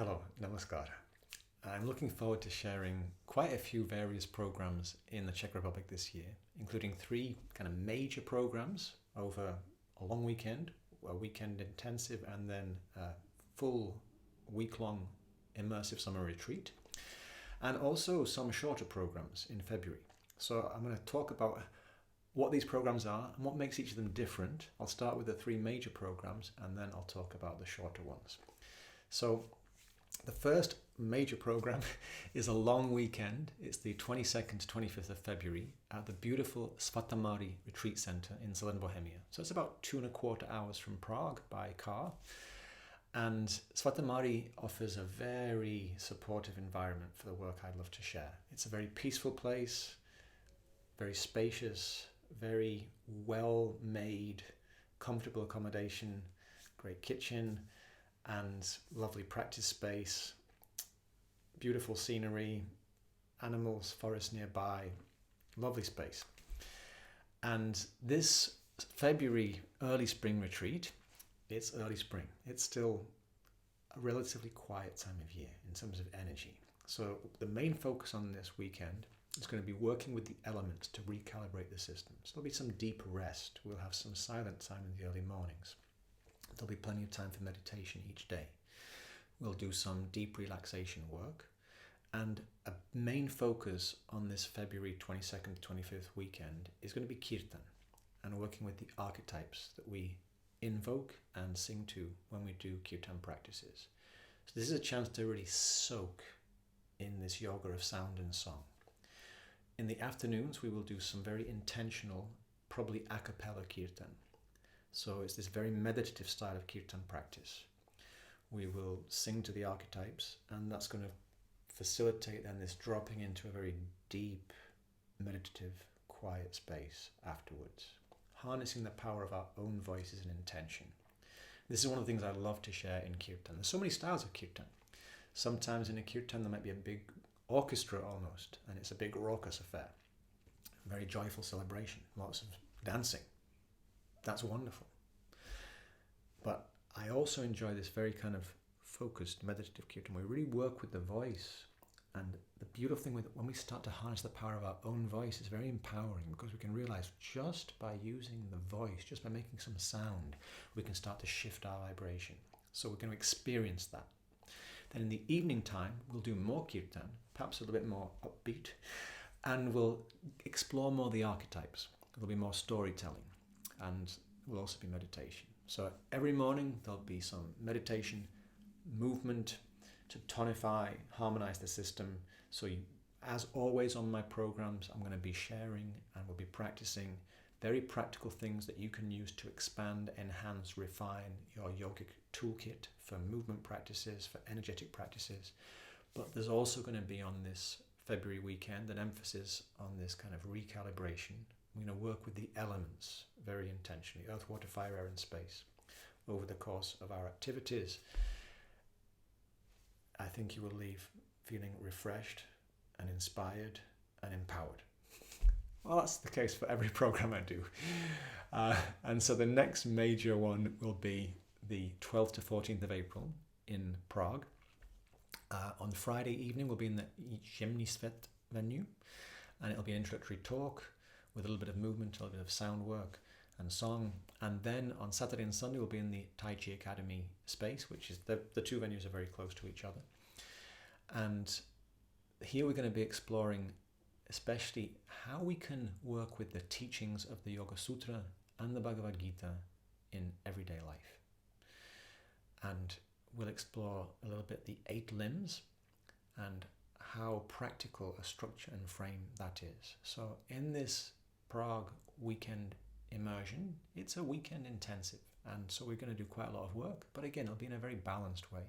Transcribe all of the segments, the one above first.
Hello, namaskar. I'm looking forward to sharing quite a few various programs in the Czech Republic this year, including 3 kind of major programs over a long weekend, a weekend intensive, and then a full week-long immersive summer retreat, and also some shorter programs in February. So I'm going to talk about what these programs are and what makes each of them different. I'll start with the 3 major programs and then I'll talk about the shorter ones. So the first major program is a long weekend. It's the 22nd to 25th of February at the beautiful Svata Mari retreat center in Southern Bohemia. So it's about 2.25 hours from Prague by car. And Svata Mari offers a very supportive environment for the work I'd love to share. It's a very peaceful place, very spacious, very well-made, comfortable accommodation, great kitchen, and lovely practice space, beautiful scenery, animals, forests nearby, lovely space. And this February early spring retreat, it's early spring. It's still a relatively quiet time of year in terms of energy. So the main focus on this weekend is going to be working with the elements to recalibrate the system. So there'll be some deep rest. We'll have some silent time in the early mornings. There'll be plenty of time for meditation each day. We'll do some deep relaxation work. And a main focus on this February 22nd to 25th weekend is going to be Kīrtan and working with the archetypes that we invoke and sing to when we do Kīrtan practices. So this is a chance to really soak in this yoga of sound and song. In the afternoons, we will do some very intentional, probably a cappella Kīrtan. So it's this very meditative style of Kīrtan practice. We will sing to the archetypes, and that's going to facilitate then this dropping into a very deep, meditative, quiet space afterwards, harnessing the power of our own voices and intention. This is one of the things I love to share in Kīrtan. There's so many styles of Kīrtan. Sometimes in a Kīrtan there might be a big orchestra almost, and it's a big raucous affair. A very joyful celebration, lots of dancing. That's wonderful. But I also enjoy this very kind of focused meditative Kīrtan. We really work with the voice. And the beautiful thing with when we start to harness the power of our own voice is very empowering, because we can realize just by using the voice, just by making some sound, we can start to shift our vibration. So we're going to experience that. Then in the evening time, we'll do more Kīrtan, perhaps a little bit more upbeat, and we'll explore more the archetypes. There'll be more storytelling, and will also be meditation. So every morning there'll be some meditation, movement to tonify, harmonize the system. So as always on my programs, I'm going to be sharing and we'll be practicing very practical things that you can use to expand, enhance, refine your yogic toolkit for movement practices, for energetic practices. But there's also going to be on this February weekend an emphasis on this kind of recalibration. We're going to work with the elements very intentionally, earth, water, fire, air, and space, over the course of our activities. I think you will leave feeling refreshed and inspired and empowered. Well, that's the case for every program I do. And so the next major one will be the 12th to 14th of April in Prague. On Friday evening, we'll be in the Revnice venue, and it'll be an introductory talk with a little bit of movement, a little bit of sound work and song. And then on Saturday and Sunday, we'll be in the Tai Chi Academy space, which is the 2 venues are very close to each other. And here we're going to be exploring especially how we can work with the teachings of the Yoga Sutra and the Bhagavad Gita in everyday life. And we'll explore a little bit the 8 limbs and how practical a structure and frame that is. So in this Prague weekend immersion, it's a weekend intensive, and so we're going to do quite a lot of work, but again, it'll be in a very balanced way.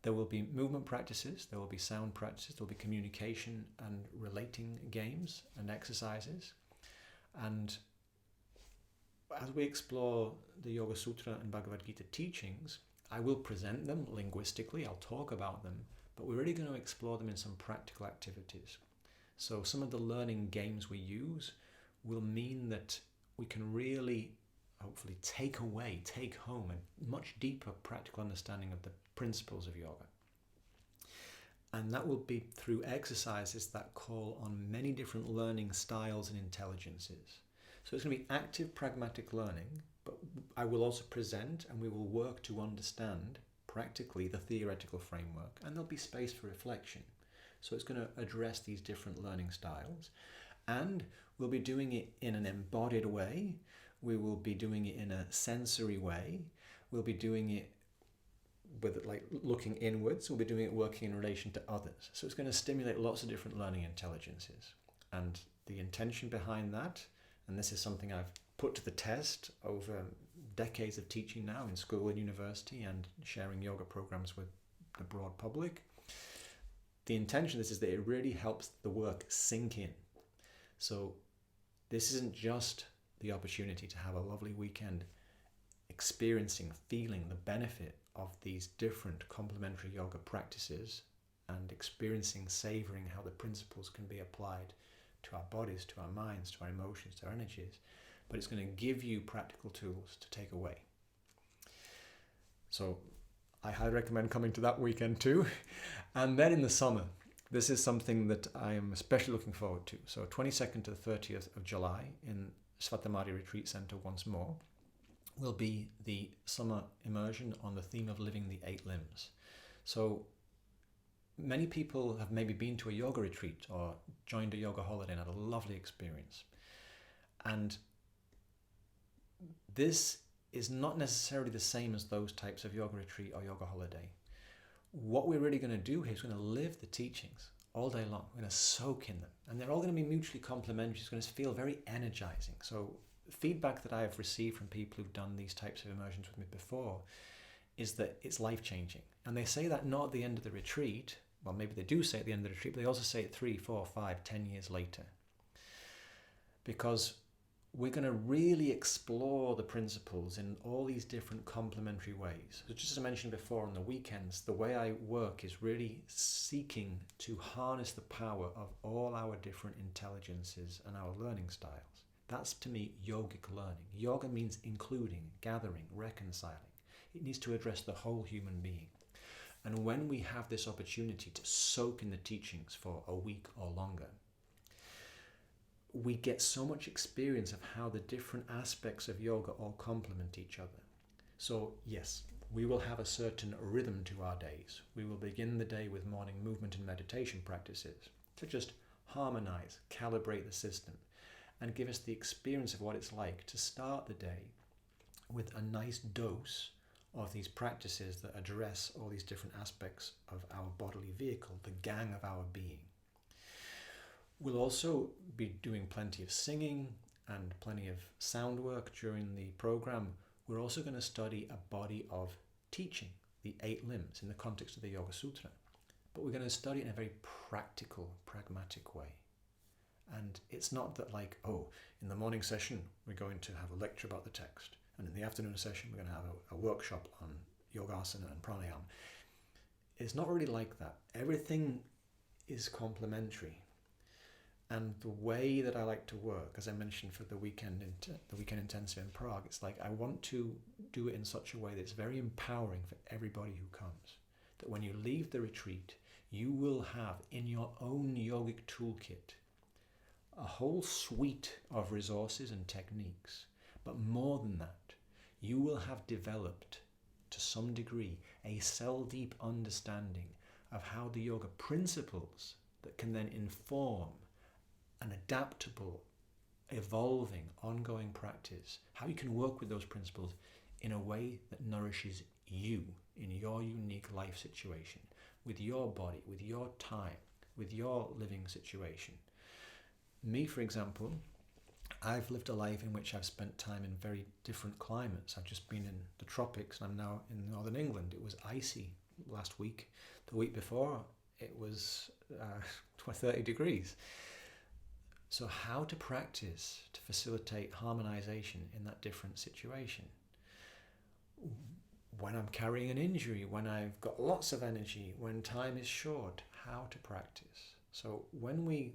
There will be movement practices, there will be sound practices, there will be communication and relating games and exercises. And as we explore the Yoga Sutra and Bhagavad Gita teachings, I will present them linguistically, I'll talk about them, but we're really going to explore them in some practical activities. So some of the learning games we use will mean that we can really, hopefully, take home a much deeper practical understanding of the principles of yoga. And that will be through exercises that call on many different learning styles and intelligences. So it's going to be active, pragmatic learning, but I will also present and we will work to understand practically the theoretical framework, and there'll be space for reflection. So it's going to address these different learning styles, and we'll be doing it in an embodied way. We will be doing it in a sensory way. We'll be doing it with like looking inwards. We'll be doing it working in relation to others. So it's going to stimulate lots of different learning intelligences. And the intention behind that, and this is something I've put to the test over decades of teaching now in school and university and sharing yoga programs with the broad public. The intention of this is that it really helps the work sink in. So this isn't just the opportunity to have a lovely weekend experiencing, feeling the benefit of these different complementary yoga practices and experiencing, savoring how the principles can be applied to our bodies, to our minds, to our emotions, to our energies, but it's going to give you practical tools to take away. So I highly recommend coming to that weekend too. And then in the summer, this is something that I am especially looking forward to. So 22nd to the 30th of July in Svata Mari Retreat Centre once more will be the summer immersion on the theme of living the 8 limbs. So many people have maybe been to a yoga retreat or joined a yoga holiday and had a lovely experience. And this is not necessarily the same as those types of yoga retreat or yoga holiday. What we're really going to do here is we're going to live the teachings all day long. We're going to soak in them. And they're all going to be mutually complementary. It's going to feel very energizing. So feedback that I have received from people who've done these types of immersions with me before is that it's life-changing. And they say that not at the end of the retreat. Well, maybe they do say it at the end of the retreat, but they also say it 3, 4, 5, 10 years later. Because we're going to really explore the principles in all these different complementary ways. So just as I mentioned before, on the weekends, the way I work is really seeking to harness the power of all our different intelligences and our learning styles. That's, to me, yogic learning. Yoga means including, gathering, reconciling. It needs to address the whole human being. And when we have this opportunity to soak in the teachings for a week or longer, we get so much experience of how the different aspects of yoga all complement each other. So yes, we will have a certain rhythm to our days. We will begin the day with morning movement and meditation practices to just harmonize, calibrate the system, and give us the experience of what it's like to start the day with a nice dose of these practices that address all these different aspects of our bodily vehicle, the gang of our being. We'll also be doing plenty of singing and plenty of sound work during the program. We're also going to study a body of teaching, the 8 limbs, in the context of the Yoga Sutra. But we're going to study it in a very practical, pragmatic way. And it's not that like, oh, in the morning session, we're going to have a lecture about the text. And in the afternoon session, we're going to have a workshop on yogasana and pranayama. It's not really like that. Everything is complementary. And the way that I like to work, as I mentioned for the weekend intensive in Prague, it's like I want to do it in such a way that it's very empowering for everybody who comes. That when you leave the retreat, you will have in your own yogic toolkit a whole suite of resources and techniques. But more than that, you will have developed, to some degree, a cell-deep understanding of how the yoga principles that can then inform an adaptable, evolving, ongoing practice, how you can work with those principles in a way that nourishes you in your unique life situation, with your body, with your time, with your living situation. Me, for example, I've lived a life in which I've spent time in very different climates. I've just been in the tropics and I'm now in northern England. It was icy last week. The week before, it was 30 degrees. So how to practice to facilitate harmonization in that different situation? When I'm carrying an injury, when I've got lots of energy, when time is short, how to practice. So when we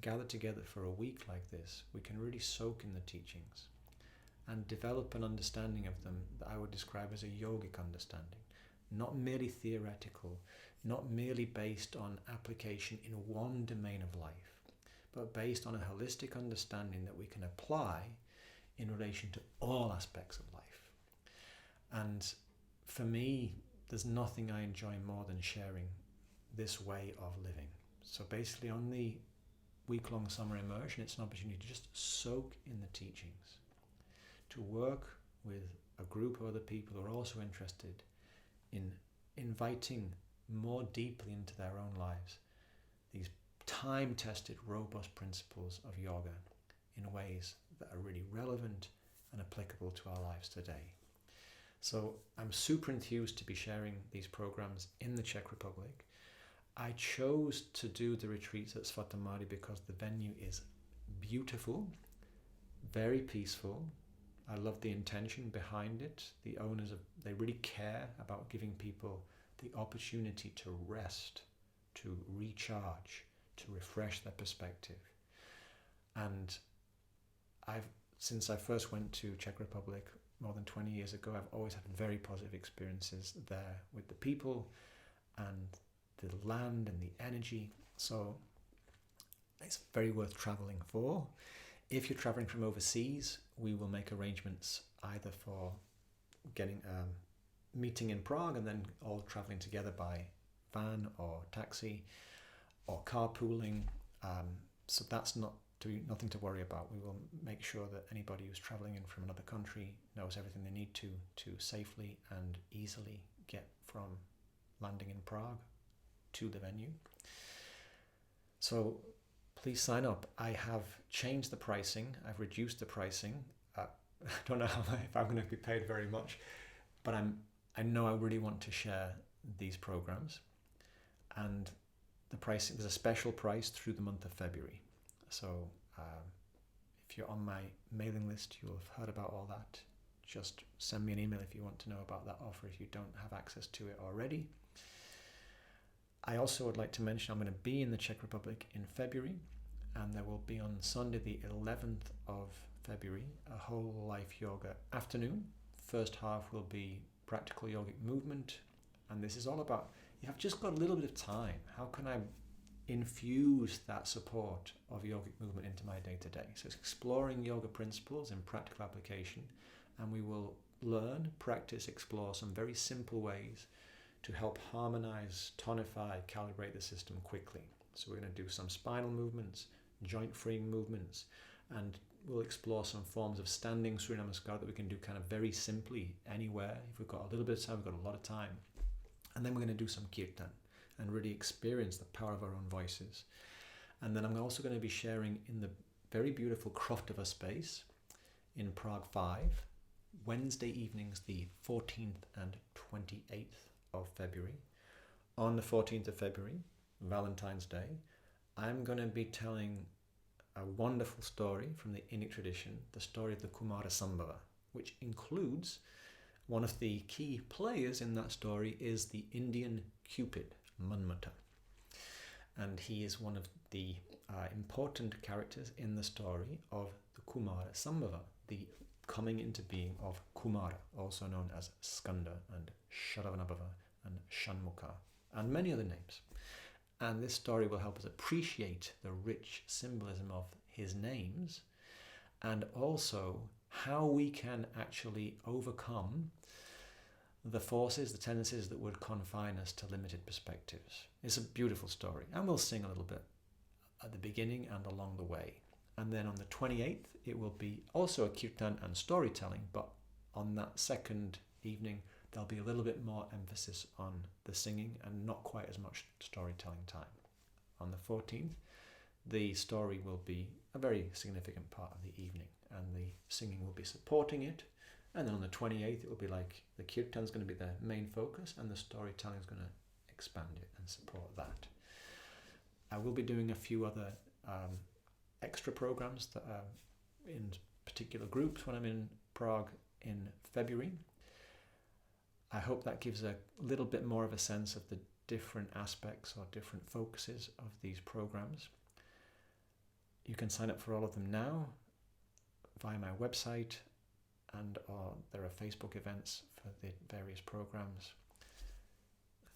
gather together for a week like this, we can really soak in the teachings and develop an understanding of them that I would describe as a yogic understanding, not merely theoretical, not merely based on application in one domain of life, but based on a holistic understanding that we can apply in relation to all aspects of life. And for me, there's nothing I enjoy more than sharing this way of living. So basically on the week-long summer immersion, it's an opportunity to just soak in the teachings, to work with a group of other people who are also interested in inviting more deeply into their own lives these time-tested, robust principles of yoga in ways that are really relevant and applicable to our lives today. So I'm super enthused to be sharing these programs in the Czech Republic. I chose to do the retreats at Svata Mari because the venue is beautiful, very peaceful. I love the intention behind it. The owners, they really care about giving people the opportunity to rest, to recharge, to refresh their perspective. And since I first went to Czech Republic more than 20 years ago, I've always had very positive experiences there with the people and the land and the energy. So it's very worth traveling for. If you're traveling from overseas, we will make arrangements either for getting a meeting in Prague and then all traveling together by van or taxi or carpooling. So that's nothing to worry about. We will make sure that anybody who's traveling in from another country knows everything they need to safely and easily get from landing in Prague to the venue. So please sign up. I have changed the pricing. I've reduced the pricing. I don't know if I'm going to be paid very much, but I know I really want to share these programs. And the pricing, there's a special price through the month of February. So if you're on my mailing list, you'll have heard about all that. Just send me an email if you want to know about that offer if you don't have access to it already. I also would like to mention I'm going to be in the Czech Republic in February, and there will be on Sunday the 11th of February a whole life yoga afternoon. First half will be practical yogic movement, and this is all about, you have just got a little bit of time. How can I infuse that support of yogic movement into my day-to-day? So it's exploring yoga principles in practical application, and we will learn, practice, explore some very simple ways to help harmonize, tonify, calibrate the system quickly. So we're going to do some spinal movements, joint freeing movements, and we'll explore some forms of standing Surya Namaskar that we can do kind of very simply anywhere. If we've got a little bit of time, we've got a lot of time. And then we're going to do some Kīrtan and really experience the power of our own voices. And then I'm also going to be sharing in the very beautiful Kroftova space in Prague 5, Wednesday evenings, the 14th and 28th of February. On the 14th of February, Valentine's Day, I'm going to be telling a wonderful story from the Indic tradition, the story of the Kumāra Sambhava, which includes one of the key players in that story is the Indian Cupid, Manmata. And he is one of the important characters in the story of the Kumāra Sambhava, the coming into being of Kumāra, also known as Skanda and Sharavanabhava and Shanmukha, and many other names. And this story will help us appreciate the rich symbolism of his names and also how we can actually overcome the forces, the tendencies that would confine us to limited perspectives. It's a beautiful story, and we'll sing a little bit at the beginning and along the way. And then on the 28th, it will be also a Kīrtan and storytelling, but on that second evening, there'll be a little bit more emphasis on the singing and not quite as much storytelling time. On the 14th, the story will be a very significant part of the evening, and the singing will be supporting it. And then on the 28th, it will be like the Kīrtan is going to be the main focus, and the storytelling is going to expand it and support that. I will be doing a few other extra programs that are in particular groups when I'm in Prague in February. I hope that gives a little bit more of a sense of the different aspects or different focuses of these programs. You can sign up for all of them now via my website, and there are Facebook events for the various programs.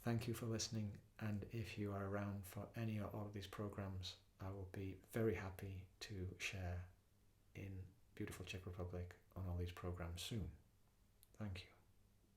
thank you for listening, and if you are around for any or all of these programs, I will be very happy to share in beautiful Czech Republic on all these programs soon. Thank you.